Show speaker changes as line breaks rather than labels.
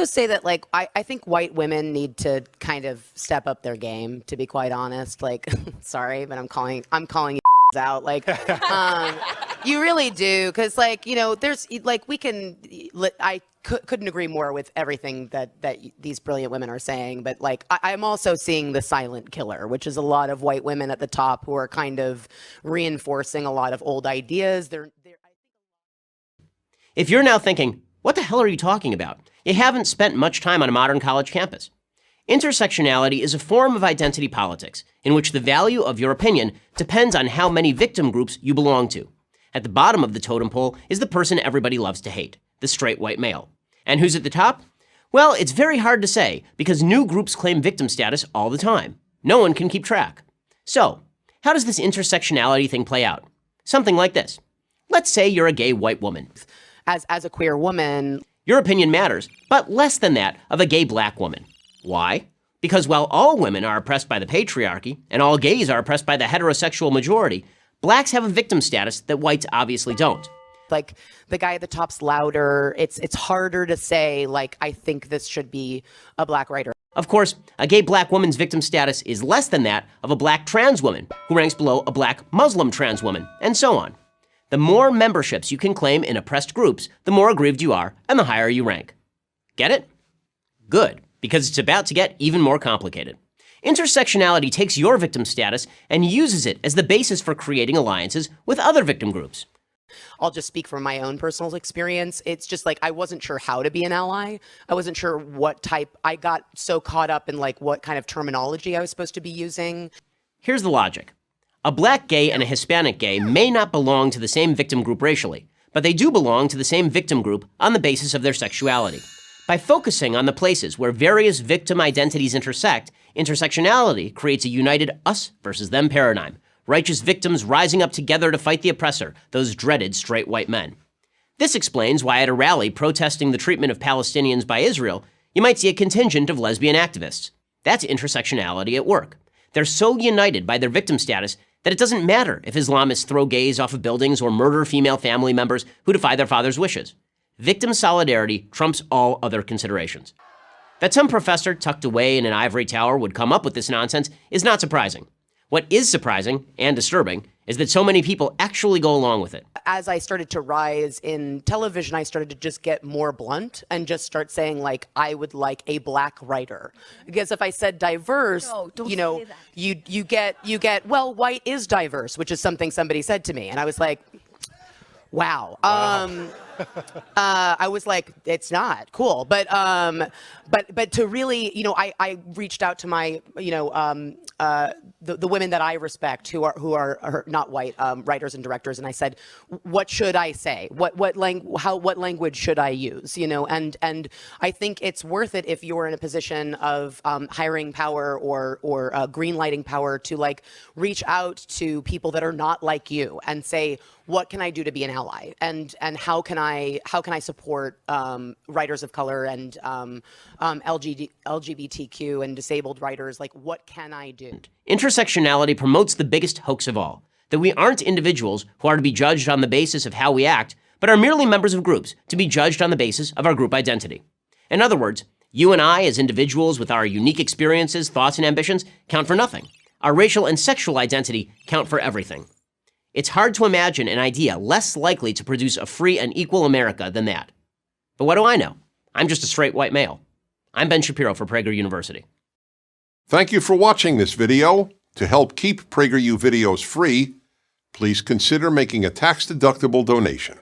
say that, like, I think white women need to kind of step up their game, to be quite honest. Like, sorry, but I'm calling you out. Like, you really do, because, like, you know, there's like I couldn't agree more with everything that these brilliant women are saying. But, like, I'm also seeing the silent killer, which is a lot of white women at the top who are kind of reinforcing a lot of old ideas.
If you're now thinking, what the hell are you talking about? You haven't spent much time on a modern college campus. Intersectionality is a form of identity politics in which the value of your opinion depends on how many victim groups you belong to. At the bottom of the totem pole is the person everybody loves to hate, the straight white male. And who's at the top? Well, it's very hard to say because new groups claim victim status all the time. No one can keep track. So, how does this intersectionality thing play out? Something like this. Let's say you're a gay white woman.
As a queer woman,
your opinion matters, but less than that of a gay black woman. Why? Because while all women are oppressed by the patriarchy, and all gays are oppressed by the heterosexual majority, blacks have a victim status that whites obviously don't.
Like, the guy at the top's louder. It's harder to say, like, I think this should be a black writer.
Of course, a gay black woman's victim status is less than that of a black trans woman, who ranks below a black Muslim trans woman, and so on. The more memberships you can claim in oppressed groups, the more aggrieved you are, and the higher you rank. Get it? Good, because it's about to get even more complicated. Intersectionality takes your victim status and uses it as the basis for creating alliances with other victim groups.
I'll just speak from my own personal experience. It's just like, I wasn't sure how to be an ally. I wasn't sure what type. I got so caught up in, like, what kind of terminology I was supposed to be using.
Here's the logic. A black gay and a Hispanic gay may not belong to the same victim group racially, but they do belong to the same victim group on the basis of their sexuality. By focusing on the places where various victim identities intersect, intersectionality creates a united us versus them paradigm, righteous victims rising up together to fight the oppressor, those dreaded straight white men. This explains why at a rally protesting the treatment of Palestinians by Israel, you might see a contingent of lesbian activists. That's intersectionality at work. They're so united by their victim status that it doesn't matter if Islamists throw gays off of buildings or murder female family members who defy their father's wishes. Victim solidarity trumps all other considerations. That some professor tucked away in an ivory tower would come up with this nonsense is not surprising. What is surprising and disturbing is that so many people actually go along with it.
As I started to rise in television, I started to just get more blunt and just start saying, like, I would like a black writer. Because if I said diverse, you know, you get, well, white is diverse, which is something somebody said to me. And I was like, wow. I was like, it's not cool. But to really, you know, I reached out to my, you know, the women that I respect who are not white writers and directors, and I said, what should I say? What language should I use? You know, and I think it's worth it if you're in a position of hiring power or greenlighting power to, like, reach out to people that are not like you and say, what can I do to be an ally, and how can I support writers of color and LGBTQ and disabled writers? Like, what can I do?
Intersectionality promotes the biggest hoax of all, that we aren't individuals who are to be judged on the basis of how we act, but are merely members of groups to be judged on the basis of our group identity. In other words, you and I as individuals with our unique experiences, thoughts, and ambitions count for nothing. Our racial and sexual identity count for everything. It's hard to imagine an idea less likely to produce a free and equal America than that. But what do I know? I'm just a straight white male. I'm Ben Shapiro for Prager University.
Thank you for watching this video. To help keep PragerU videos free, please consider making a tax-deductible donation.